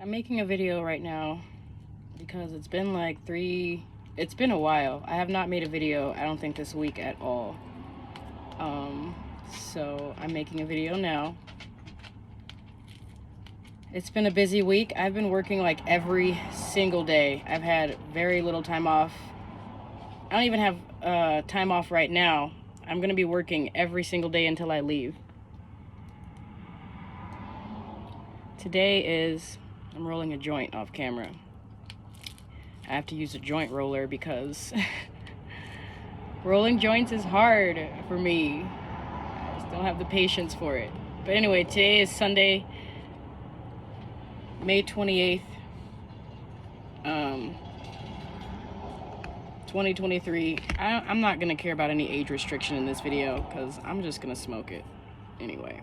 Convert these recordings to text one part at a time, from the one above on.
I'm making a video right now because it's been like it's been a while. I have not made a video, I don't think, this week at all. So I'm making a video now. It's been a busy week. I've been working like every single day. I've had very little time off. I don't even have time off right now. I'm gonna be working every single day until I leave. Today I'm rolling a joint off camera. I have to use a joint roller because rolling joints is hard for me. I just don't have the patience for it. But anyway, today is Sunday, May 28th, 2023. I'm not gonna care about any age restriction in this video because I'm just gonna smoke it anyway.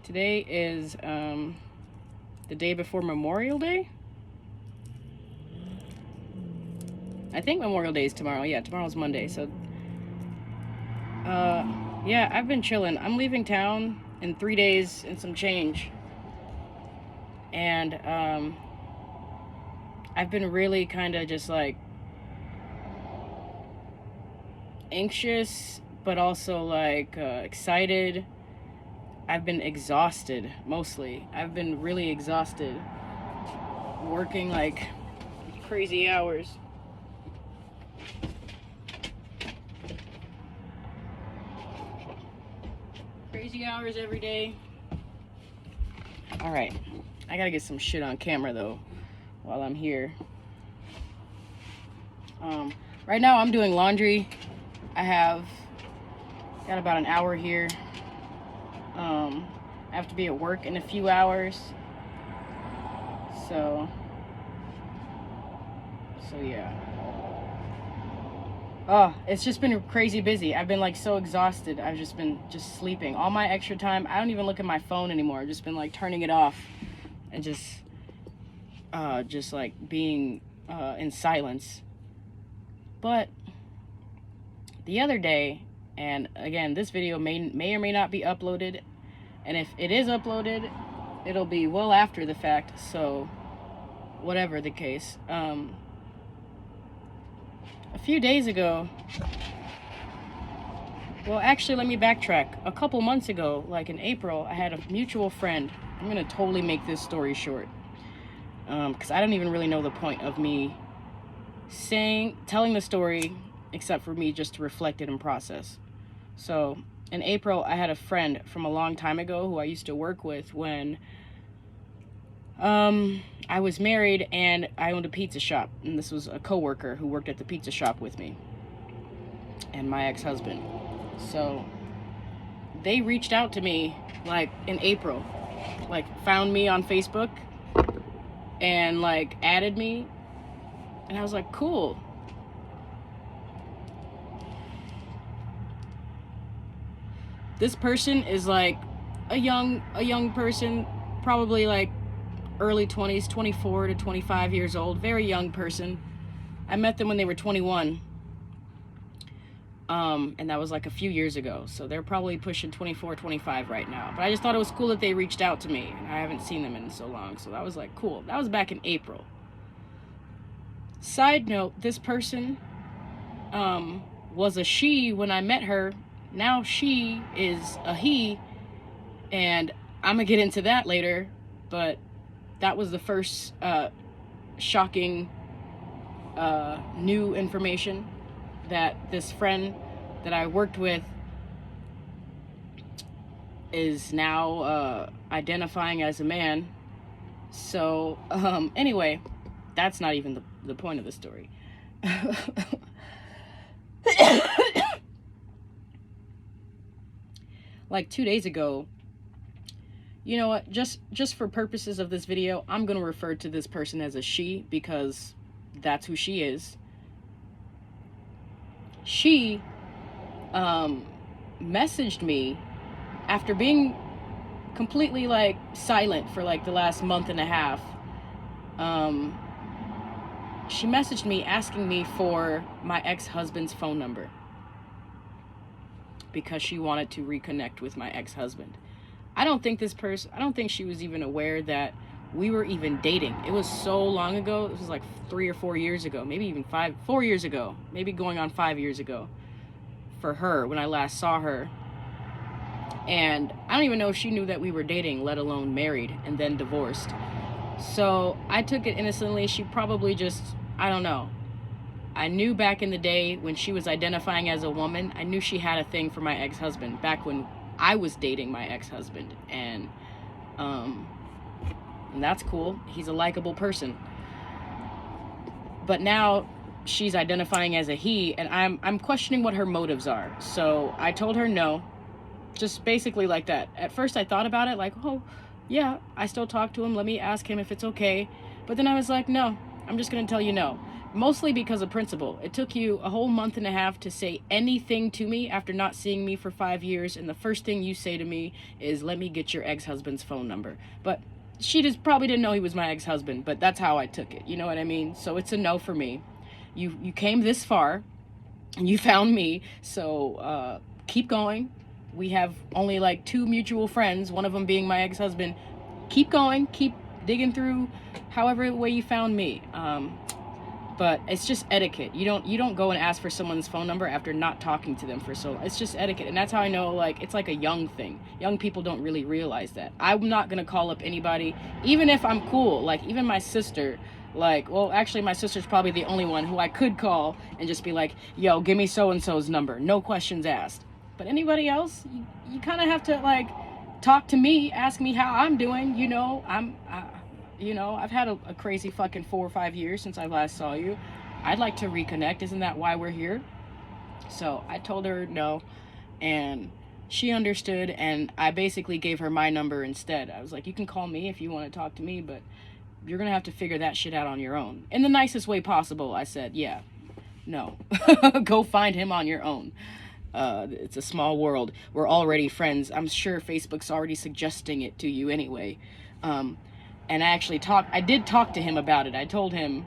Today is the day before Memorial Day. I think Memorial Day is tomorrow. Yeah, tomorrow's Monday. So yeah, I've been chilling. I'm leaving town in 3 days and some change. And I've been really kind of just like anxious, but also like excited. I've been exhausted, mostly. I've been really exhausted, working like crazy hours. Crazy hours every day. All right, I gotta get some shit on camera though while I'm here. Right now I'm doing laundry. I got about an hour here. I have to be at work in a few hours. So yeah. Oh, it's just been crazy busy. I've been like so exhausted. I've just been sleeping. All my extra time, I don't even look at my phone anymore. I've just been like turning it off and just like being in silence. But the other day, and again, this video may or may not be uploaded, and if it is uploaded, it'll be well after the fact, so whatever the case. A few days ago, well, actually, let me backtrack. A couple months ago, like in April, I had a mutual friend. I'm gonna totally make this story short, because I don't even really know the point of me telling the story, except for me just to reflect it and process. So in April, I had a friend from a long time ago who I used to work with when I was married and I owned a pizza shop. And this was a coworker who worked at the pizza shop with me and my ex-husband. So they reached out to me like in April, like found me on Facebook and like added me. And I was like, cool. This person is like a young person, probably like early 20s, 24 to 25 years old, very young person. I met them when they were 21. And that was like a few years ago. So they're probably pushing 24, 25 right now. But I just thought it was cool that they reached out to me. And I haven't seen them in so long. So that was like cool. That was back in April. Side note, this person was a she when I met her. Now she is a he, and I'm gonna get into that later, but that was the first shocking new information, that this friend that I worked with is now identifying as a man. So anyway, that's not even the point of the story. Like 2 days ago, you know what, just for purposes of this video, I'm gonna refer to this person as a she because that's who she is. She messaged me after being completely like silent for like the last month and a half. She messaged me asking me for my ex-husband's phone number because she wanted to reconnect with my ex-husband. I don't think she was even aware that we were even dating. It was so long ago. This was like 3 or 4 years ago, maybe even 4 years ago, maybe going on 5 years ago for her when I last saw her. And I don't even know if she knew that we were dating, let alone married and then divorced. So I took it innocently. She probably just, I don't know. I knew back in the day when she was identifying as a woman, I knew she had a thing for my ex-husband back when I was dating my ex-husband. And that's cool. He's a likable person. But now she's identifying as a he, and I'm questioning what her motives are. So I told her no, just basically like that. At first I thought about it like, oh yeah, I still talk to him, let me ask him if it's okay. But then I was like, no, I'm just gonna tell you no. Mostly because of principle. It took you a whole month and a half to say anything to me after not seeing me for 5 years, and the first thing you say to me is, let me get your ex-husband's phone number. But she just probably didn't know he was my ex-husband, but that's how I took it, you know what I mean? So it's a no for me. You came this far, and you found me, so keep going. We have only like 2 mutual friends, one of them being my ex-husband. Keep going, keep digging through however way you found me. But it's just etiquette. You don't go and ask for someone's phone number after not talking to them for so long. It's just etiquette. And that's how I know, like, it's like a young thing. Young people don't really realize that. I'm not gonna call up anybody, even if I'm cool. Like, even my sister, like, well, actually my sister's probably the only one who I could call and just be like, yo, give me so-and-so's number. No questions asked. But anybody else, you kind of have to, like, talk to me, ask me how I'm doing, you know. You know, I've had a crazy fucking 4 or 5 years since I last saw you. I'd like to reconnect. Isn't that why we're here? So I told her no, and she understood, and I basically gave her my number instead. I was like, you can call me if you want to talk to me, but you're going to have to figure that shit out on your own. In the nicest way possible, I said, yeah, no. Go find him on your own. It's a small world. We're already friends. I'm sure Facebook's already suggesting it to you anyway. And I did talk to him about it. I told him,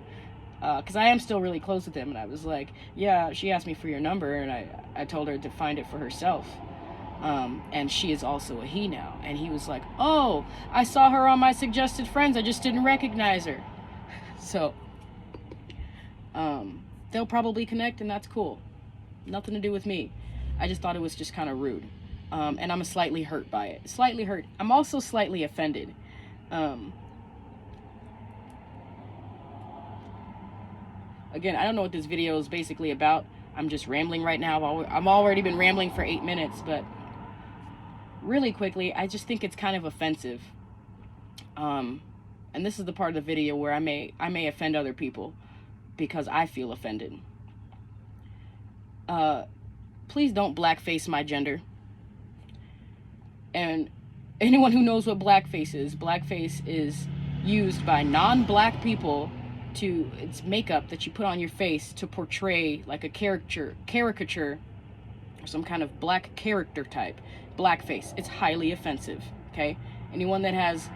because I am still really close with him, and I was like, yeah, she asked me for your number, and I told her to find it for herself. And she is also a he now. And he was like, oh, I saw her on my suggested friends, I just didn't recognize her. So, they'll probably connect, and that's cool. Nothing to do with me. I just thought it was just kind of rude. And I'm slightly hurt by it. Slightly hurt. I'm also slightly offended. Again, I don't know what this video is basically about. I'm just rambling right now. I've already been rambling for 8 minutes, but really quickly, I just think it's kind of offensive. And this is the part of the video where I may offend other people because I feel offended. Please don't blackface my gender. And anyone who knows what blackface is used by non-black people to, it's makeup that you put on your face to portray like a caricature or some kind of black character type. Blackface. It's highly offensive, okay? Anyone that has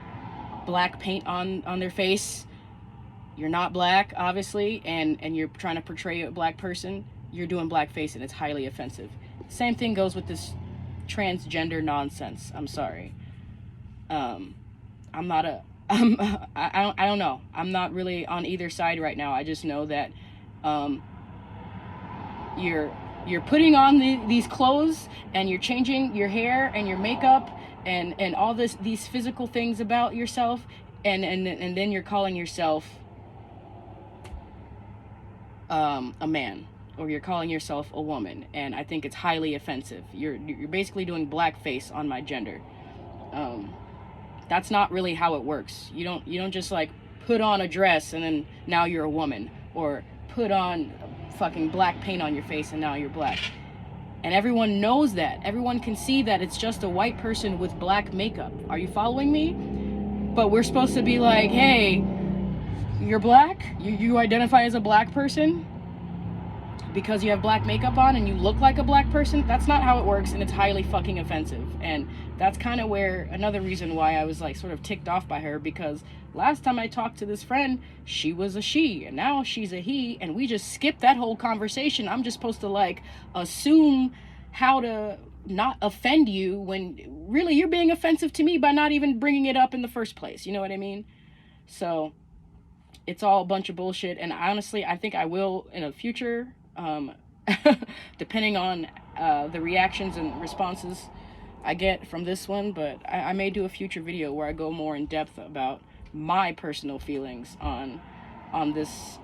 black paint on their face, you're not black, obviously, and you're trying to portray a black person, you're doing blackface, and it's highly offensive. Same thing goes with this transgender nonsense. I'm sorry. I don't know. I'm not really on either side right now. I just know that you're putting on these clothes, and you're changing your hair and your makeup and all these physical things about yourself, and then you're calling yourself a man, or you're calling yourself a woman, and I think it's highly offensive. You're basically doing blackface on my gender. That's not really how it works. You don't just like put on a dress and then now you're a woman, or put on fucking black paint on your face and now you're black. And everyone knows that. Everyone can see that it's just a white person with black makeup. Are you following me? But we're supposed to be like, hey, you're black? You identify as a black person because you have black makeup on and you look like a black person? That's not how it works, and it's highly fucking offensive. And that's kind of where another reason why I was like sort of ticked off by her, because last time I talked to this friend, she was a she, and now she's a he, and we just skipped that whole conversation. I'm just supposed to like assume how to not offend you when really you're being offensive to me by not even bringing it up in the first place. You know what I mean? So it's all a bunch of bullshit. And honestly, I think I will in a future, depending on the reactions and responses I get from this one. But I may do a future video where I go more in depth about my personal feelings on this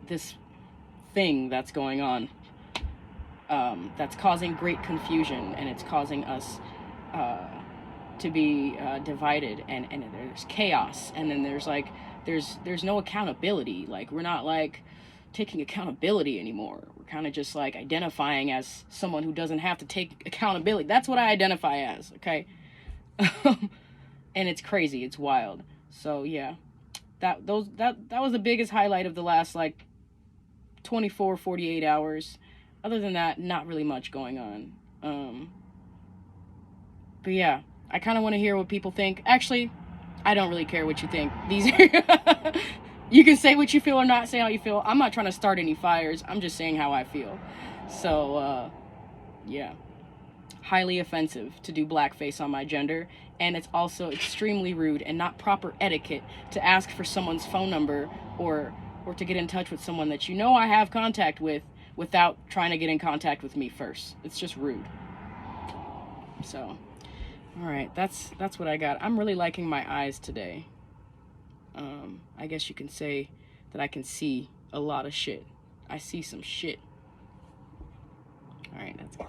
this thing that's going on, that's causing great confusion, and it's causing us to be divided, and there's chaos, and then there's like there's no accountability. Like, we're not like taking accountability anymore. We're kind of just like identifying as someone who doesn't have to take accountability. That's what I identify as, okay? And it's crazy, it's wild. So yeah, that was the biggest highlight of the last like 48 hours. Other than that, not really much going on. But yeah, I kind of want to hear what people think. Actually, I don't really care what you think. These are you can say what you feel or not say how you feel. I'm not trying to start any fires. I'm just saying how I feel. So yeah, highly offensive to do blackface on my gender, and it's also extremely rude and not proper etiquette to ask for someone's phone number or to get in touch with someone that you know I have contact with without trying to get in contact with me first. It's just rude. So, all right, that's what I got. I'm really liking my eyes today. I guess you can say that I can see a lot of shit. I see some shit. All right, that's good.